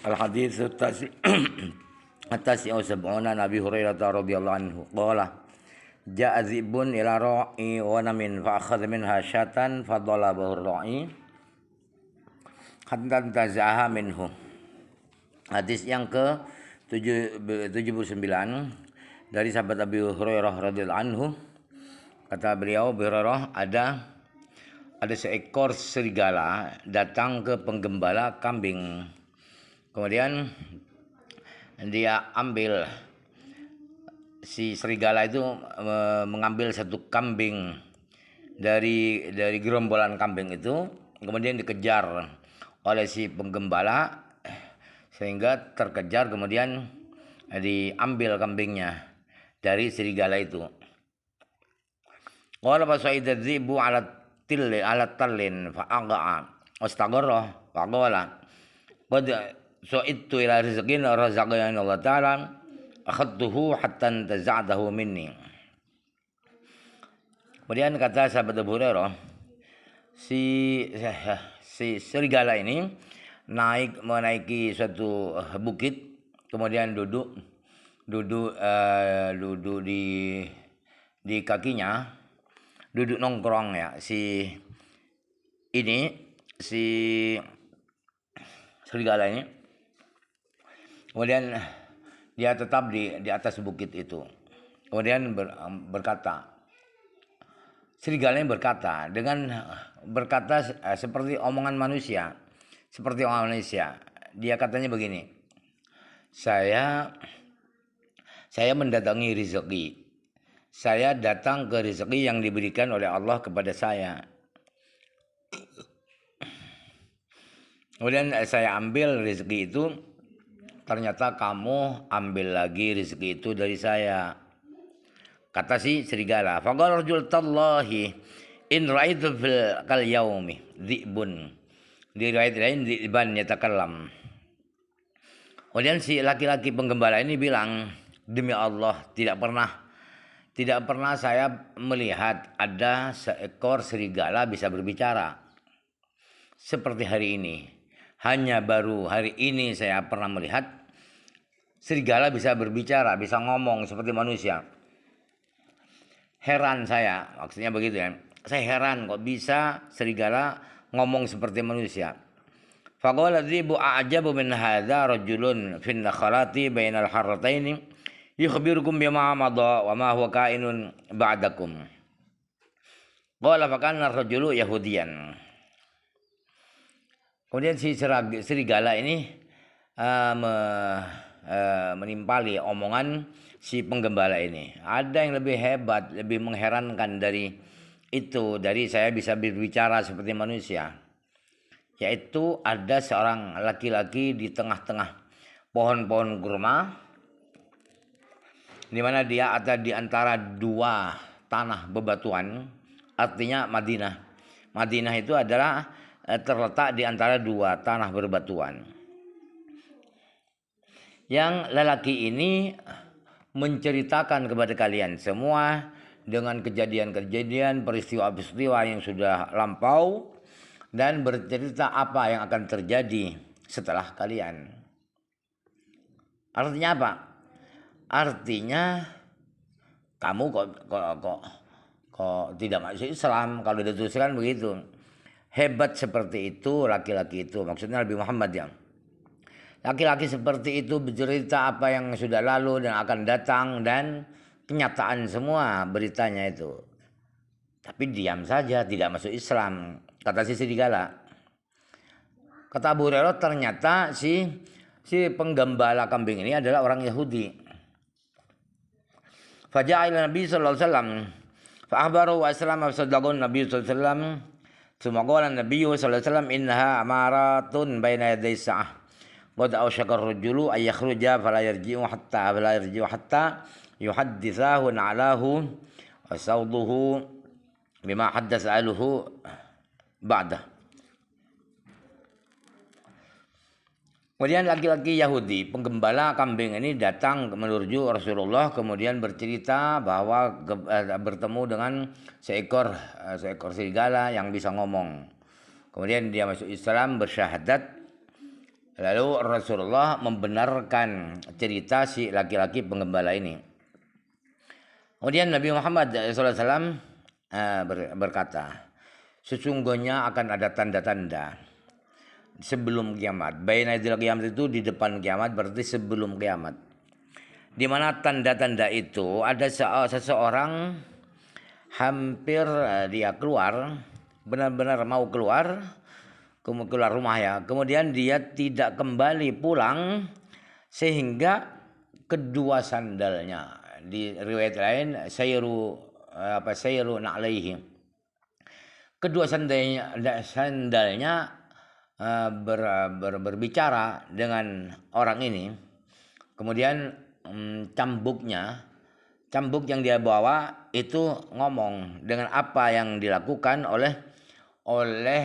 Al-hadits at-tasi' sab'una Nabi Hurairah radhiyallahu anhu qala ja'a dzibun ila ra'i wa namin fa akhadha minha syatan fa dalabahu ar-ra'i hatta tazaha minhu. Hadis yang ke 79 dari sahabat Abi Hurairah radhiyallahu anhu. Kata beliau, Abu Hurairah, ada seekor serigala datang ke penggembala kambing. Kemudian dia ambil, si serigala itu mengambil satu kambing dari gerombolan kambing itu, kemudian dikejar oleh si penggembala sehingga terkejar, kemudian diambil kambingnya dari serigala itu. Qala fasa'ida dzibu ala tallin fa'aqa'a wastagharra faqala qad su'idtu ila rizqin razaqani Allah ta'ala akhadtuhu hatta taza'dahu minni. Kemudian kata sahabat Abu Hurairah, si serigala ini menaiki suatu bukit, kemudian duduk di kakinya, duduk nongkrong ya si serigala ini. Kemudian dia tetap di atas bukit itu. Kemudian serigalanya berkata seperti omongan manusia. Dia katanya begini, saya mendatangi rezeki. Saya datang ke rezeki yang diberikan oleh Allah kepada saya. Kemudian saya ambil rezeki itu, ternyata kamu ambil lagi rezeki itu dari saya. Kata si serigala, faqala rajul tallahi in ra'aitu fil kal yaumi dhi'bun. Di riwayat lain dhi'ban yatakallam. Kemudian si laki-laki penggembala ini bilang, demi Allah, tidak pernah saya melihat ada seekor serigala bisa berbicara seperti hari ini. Hanya baru hari ini saya pernah melihat serigala bisa berbicara, bisa ngomong seperti manusia. Heran saya, maksudnya begitu ya. Saya heran kok bisa serigala ngomong seperti manusia. Faqala dzibu a'jabu min hadza rajulun fin nakhalati bainal harrataini yukhbirukum bima madha wa ma huwa kainun ba'dakum. Qala fakana ar-rajulu yahudiyan. Kemudian si serigala ini menimpali omongan si penggembala ini. Ada yang lebih hebat, lebih mengherankan dari itu, dari saya bisa berbicara seperti manusia. Yaitu ada seorang laki-laki di tengah-tengah pohon-pohon kurma, di mana dia ada di antara dua tanah bebatuan, artinya Madinah. Madinah itu adalah terletak di antara dua tanah berbatuan. Yang lelaki ini menceritakan kepada kalian semua dengan kejadian-kejadian, peristiwa-peristiwa yang sudah lampau, dan bercerita apa yang akan terjadi setelah kalian. Artinya apa? Artinya kamu kok tidak masuk Islam kalau dituliskan begitu. Hebat seperti itu laki-laki itu, maksudnya Nabi Muhammad ya. Laki-laki seperti itu bercerita apa yang sudah lalu dan akan datang, dan kenyataan semua beritanya itu. Tapi diam saja, tidak masuk Islam, kata si serigala. Kata Abu Hurairah, ternyata si penggembala kambing ini adalah orang Yahudi. Faja'a ila Nabi sallallahu alaihi wasallam fa akhbaru wa aslama sadaqun Nabi sallallahu alaihi wasallam. Tsumma qala Nabi sallallahu alaihi wasallam innaha amaratun baina yaday sa'ah. Qad awshaka ar-rajulu ay yakhruja fala yarji'u hatta yuhaddithahu na'lahu wa sawduhu bima haddatsa aluhu ba'da. Kemudian laki-laki Yahudi, penggembala kambing ini datang menuju Rasulullah, kemudian bercerita bahwa bertemu dengan seekor serigala yang bisa ngomong. Kemudian dia masuk Islam, bersyahadat Lalu Rasulullah membenarkan cerita si laki-laki penggembala ini. Kemudian Nabi Muhammad SAW berkata, sesungguhnya akan ada tanda-tanda sebelum kiamat. Baina idil kiamat itu di depan kiamat, berarti sebelum kiamat. Di mana tanda-tanda itu ada seseorang hampir dia keluar, benar-benar mau keluar rumah ya. Kemudian dia tidak kembali pulang sehingga kedua sandalnya, di riwayat lain sayru na'laihi, kedua sandalnya berbicara dengan orang ini. Kemudian cambuk yang dia bawa itu ngomong dengan apa yang dilakukan oleh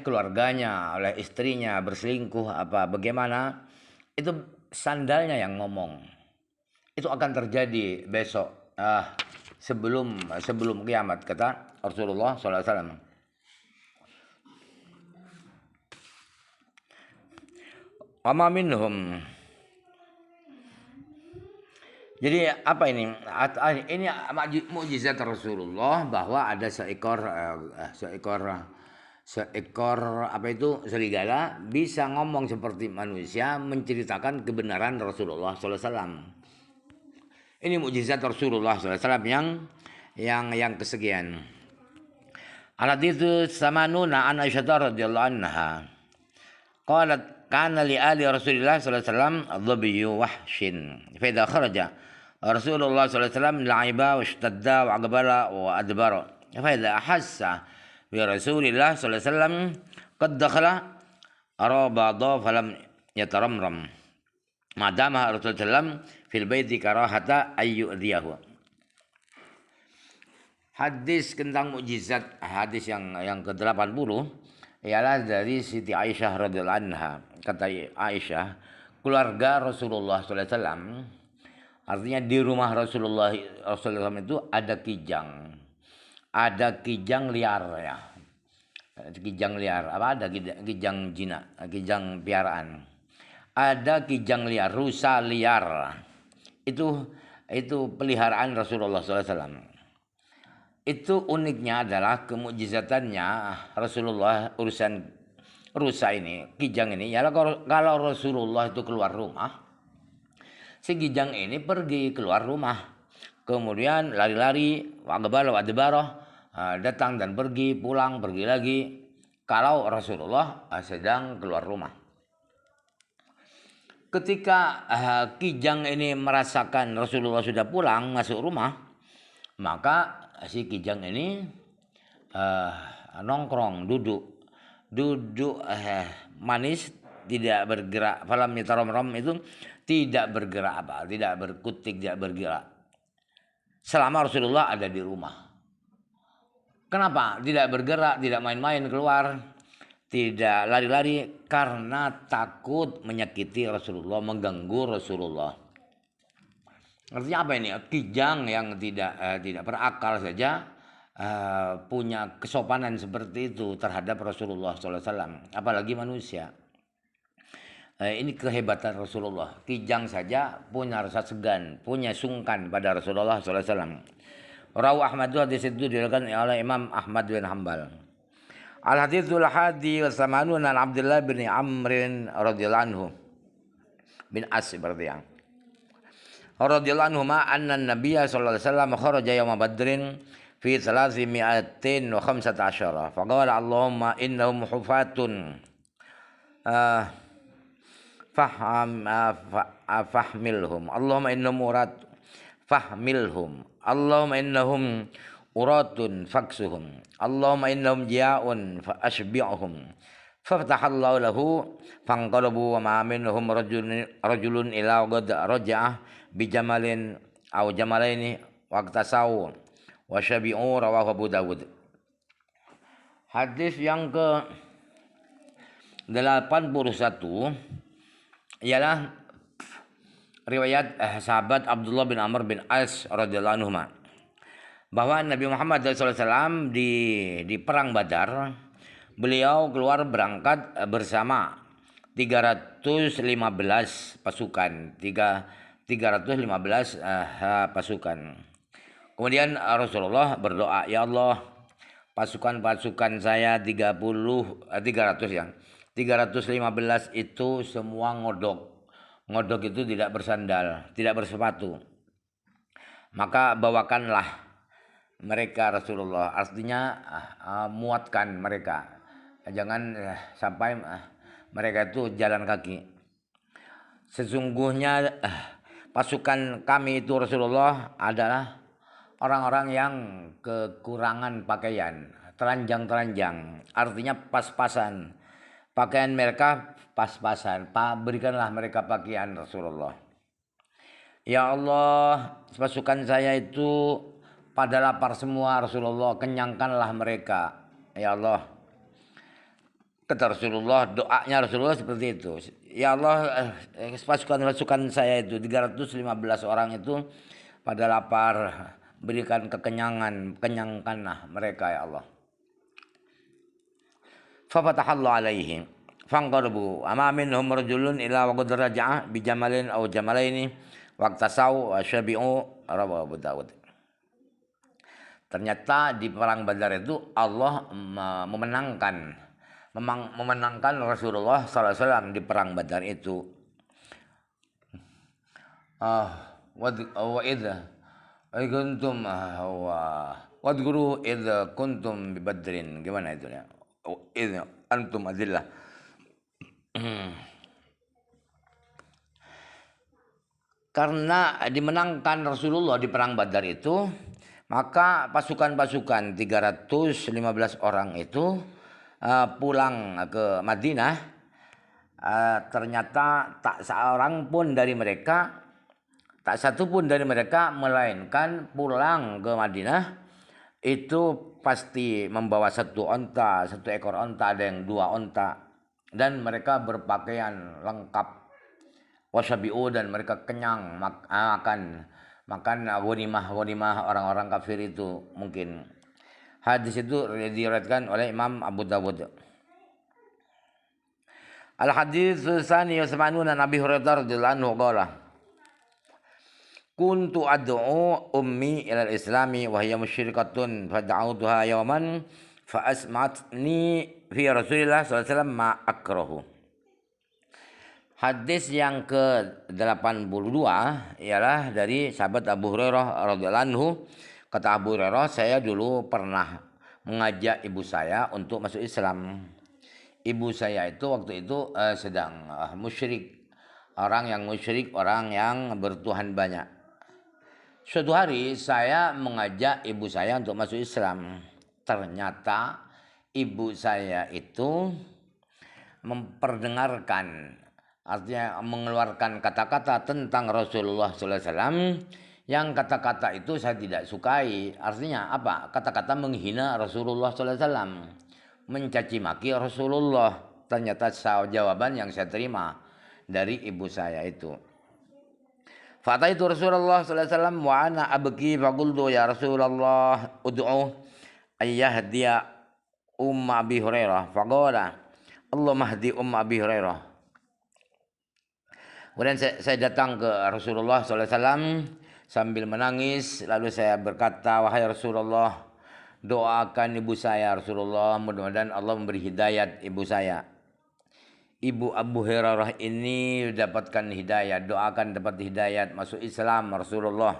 keluarganya, oleh istrinya, berselingkuh apa bagaimana, itu sandalnya yang ngomong. Itu akan terjadi besok sebelum kiamat, kata Rasulullah SAW. Ama minhum. Jadi apa ini? Ini mukjizat Rasulullah bahwa ada seekor apa itu, serigala bisa ngomong seperti manusia, menceritakan kebenaran Rasulullah SAW. Ini mukjizat Rasulullah SAW yang kesekian. Al-haditsu samanuna an Aisyah radhiyallahu anha. Qalat kana li ali Rasulillah sallallahu alaihi wasallam dhabiyyu wahshin. Fa idza kharaja Rasulullah sallallahu alaihi wasallam la'iba wa ishtadda wa aqbala wa adbara. Fa idza ahassa bi Rasulillah sallallahu alaihi wasallam qad dakhala arabada falam yataramram. Madama Rasulullah sallam fil baiti karahata ayyudhiyahu. Hadis tentang mukjizat, hadis yang ke-80 ialah dari Siti Aisyah radhiyallahu anha. Kata Aisyah, keluarga Rasulullah SAW, artinya di rumah Rasulullah SAW itu ada kijang liar ya. Kijang liar, apa ada kijang jinak, kijang piaraan. Ada kijang liar, rusa liar. Itu peliharaan Rasulullah SAW. Itu uniknya adalah kemukjizatannya Rasulullah urusan rusa ini, kijang ini. Ya kalau Rasulullah itu keluar rumah, si kijang ini pergi keluar rumah, kemudian lari-lari, datang dan pergi, pulang, pergi lagi. Kalau Rasulullah sedang keluar rumah, ketika kijang ini merasakan Rasulullah sudah pulang masuk rumah, maka si kijang ini nongkrong, duduk manis, tidak bergerak. Falam yataramram itu tidak bergerak tidak berkutik, tidak bergerak selama Rasulullah ada di rumah. Kenapa tidak bergerak, tidak main-main keluar, tidak lari-lari? Karena takut menyakiti Rasulullah, mengganggu Rasulullah. Artinya apa ini? Kijang yang tidak berakal saja punya kesopanan seperti itu terhadap Rasulullah SAW, apalagi manusia. Ini kehebatan Rasulullah. Kijang saja punya rasa segan, punya sungkan pada Rasulullah SAW. Rawi Ahmad, hadis itu diriwayatkan oleh Imam Ahmad bin Hanbal. Al-haditsul hadi wa samanun an Abdullah bin Amr radhiyallahu anhu bin As berarti ya. Radhiyallahu anhu ma anna an-nabiy sallallahu alaihi wasallam kharaja yawma badrin fi 315 faqala Allahumma innahum hufatun fahmilhum Allahumma innahum urat fahmilhum Allahumma innahum uratun faksuhum Allahumma innahum jia'un fa ashbi'hum faftahallahu lahu fanqalabu wa ma minhum rajulun ila qad raja'ah bijamalin aw jamalaini waqtasau wa syabi'u rawahu Abu Dawud. Hadis yang ke 81 ialah riwayat sahabat Abdullah bin Amr bin As radhiyallahu anhu bahwa Nabi Muhammad SAW di perang Badar, beliau keluar berangkat bersama 315 pasukan, 315 pasukan. Kemudian Rasulullah berdoa, ya Allah, pasukan-pasukan saya 300 ya. 315 itu semua ngodok. Ngodok itu tidak bersandal, tidak bersepatu. Maka bawakanlah mereka Rasulullah, artinya muatkan mereka. Jangan sampai mereka itu jalan kaki. Sesungguhnya pasukan kami itu Rasulullah adalah orang-orang yang kekurangan pakaian, telanjang-telanjang, artinya pas-pasan. Pakaian mereka pas-pasan, berikanlah mereka pakaian Rasulullah. Ya Allah, pasukan saya itu pada lapar semua Rasulullah, kenyangkanlah mereka. Ya Allah, kata Rasulullah, doanya Rasulullah seperti itu. Ya Allah, pasukan-pasukan saya itu 315 orang itu pada lapar, berikan kekenyangan, kenyangkanlah mereka ya Allah. Fafatahallahu alaihim fanqarabu ama minhum rajulun ila wa qad raja'a bi jamalin aw jamalaini waqtasau wa syabi'u, rawahu Abu Dawud. Ternyata di perang Badar itu Allah memenangkan Rasulullah SAW di perang Badar itu. Wa idza kuntum wadguru idza kuntum bi Badrin, gimana itu ya? Idza antum adillah. Karena dimenangkan Rasulullah di perang Badar itu, maka pasukan-pasukan 315 orang itu pulang ke Madinah. Ternyata tak satu pun dari mereka melainkan pulang ke Madinah itu pasti membawa satu ekor onta, ada yang 2 onta, dan mereka berpakaian lengkap. Wasabi'u, dan mereka kenyang makan ghanimah orang-orang kafir itu mungkin. Hadis itu diriwayatkan oleh Imam Abu Dawud. Al hadis tsani yasma'una Nabi Hurairah radhiyallahu anhu qala kuntu ad'u ummi ila al-islami wa hiya musyrikatun fad'autuha yawman fa asma'atni fi Rasulillah sallallahu alaihi wasallam ma akrahu. Hadis yang ke-82 ialah dari sahabat Abu Hurairah radhiyallahu anhu. Kata Abu Hurairah, saya dulu pernah mengajak ibu saya untuk masuk Islam. Ibu saya itu waktu itu sedang musyrik, orang yang bertuhan banyak. Suatu hari saya mengajak ibu saya untuk masuk Islam. Ternyata ibu saya itu memperdengarkan, artinya mengeluarkan kata-kata tentang Rasulullah SAW yang kata-kata itu saya tidak sukai. Artinya apa? Kata-kata menghina Rasulullah SAW, mencaci maki Rasulullah. Ternyata jawaban yang saya terima dari ibu saya itu. Fataitu Rasulullah SAW wa ana abki faqultu ya Rasulullah ud'u ayyahdiya umma Abi Hurairah faqala Allahumma hdi umma Abi Hurairah. Kemudian saya datang ke Rasulullah SAW sambil menangis, lalu saya berkata, wahai Rasulullah, doakan ibu saya Rasulullah, mudah-mudahan Allah memberi hidayat ibu saya. Ibu Abu Hurairah ini dapatkan hidayat, doakan dapat hidayat masuk Islam Rasulullah.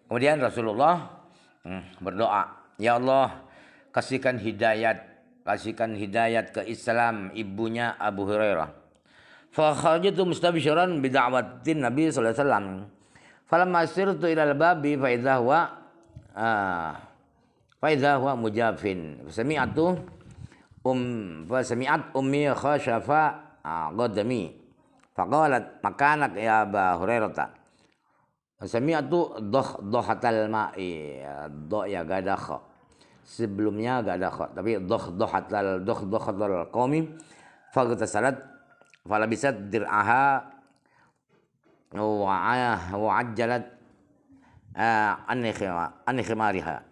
Kemudian Rasulullah berdoa, ya Allah, kasihkan hidayat ke Islam ibunya Abu Hurairah. Fa kharajtu mustabshiran bi da'watin Nabi sallallahu alaihi wasallam. Falamma sirtu ila al-babi fa idza huwa mujafin. Fasami'at ummi khashafa qadami. Faqalat makanak ya Aba Hurairah. Fasami'atu dohatal ma'i. Ya gadakha. Sebelumnya gadakha, tapi dohatal qawmi. Faghtasalat falabisat dir'aha wa ajjalat an khimariha.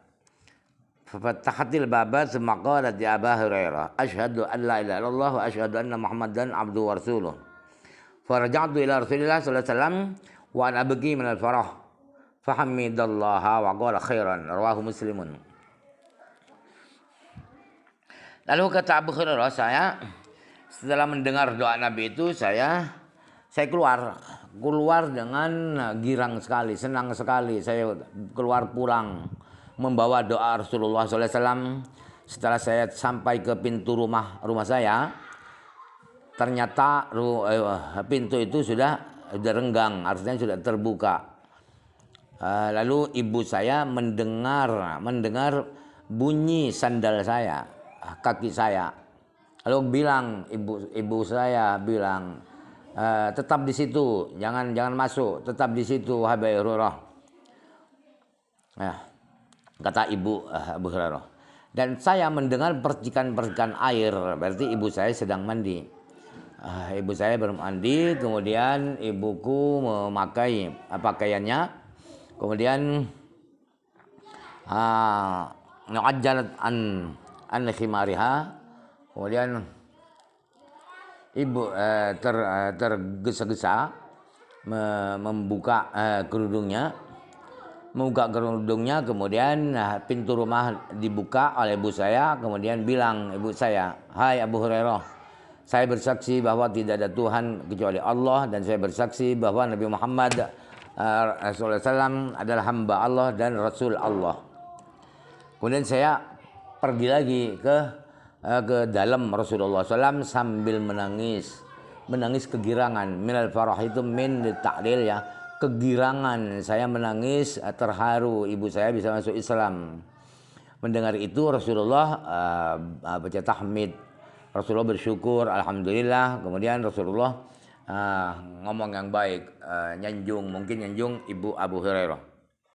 Fatahatil baba thumma qalat ya Aba Hurairah asyhadu an la ilaha illallah wa asyhadu anna Muhammadan abduhu wa rasuluh. Faraja'tu ila Rasulillah sallallahu alaihi wasallam wa ana abki min al-farah. Fahamidallaha wa qala khairan rawahu Muslimun. Lalu kata Abu Hurairah, saya setelah mendengar doa Nabi itu saya keluar dengan girang sekali, senang sekali. Saya keluar pulang membawa doa Rasulullah SAW. Setelah saya sampai ke pintu rumah saya, ternyata pintu itu sudah renggang, artinya sudah terbuka. Lalu ibu saya mendengar bunyi sandal saya, kaki saya. Lalu bilang ibu saya bilang, tetap di situ, jangan masuk, tetap di situ Abu Hurairah. Kata ibu Abu Hurairah. Dan saya mendengar percikan-percikan air, berarti ibu saya sedang mandi. Ibu saya bermandi, kemudian ibuku memakai pakaiannya, kemudian mu'ajjalat an khimariha, kemudian ibu tergesa-gesa membuka kerudungnya, kemudian pintu rumah dibuka oleh ibu saya, kemudian bilang ibu saya, "Hai Abu Hurairah, saya bersaksi bahwa tidak ada Tuhan kecuali Allah, dan saya bersaksi bahwa Nabi Muhammad Rasulullah SAW adalah hamba Allah dan Rasul Allah." Kemudian saya pergi lagi ke dalam Rasulullah SAW sambil menangis kegirangan. Minal farah itu min ta'lil ya, kegirangan. Saya menangis terharu ibu saya bisa masuk Islam. Mendengar itu Rasulullah baca tahmid, Rasulullah bersyukur alhamdulillah. Kemudian Rasulullah ngomong yang baik, mungkin nyanjung ibu Abu Hurairah.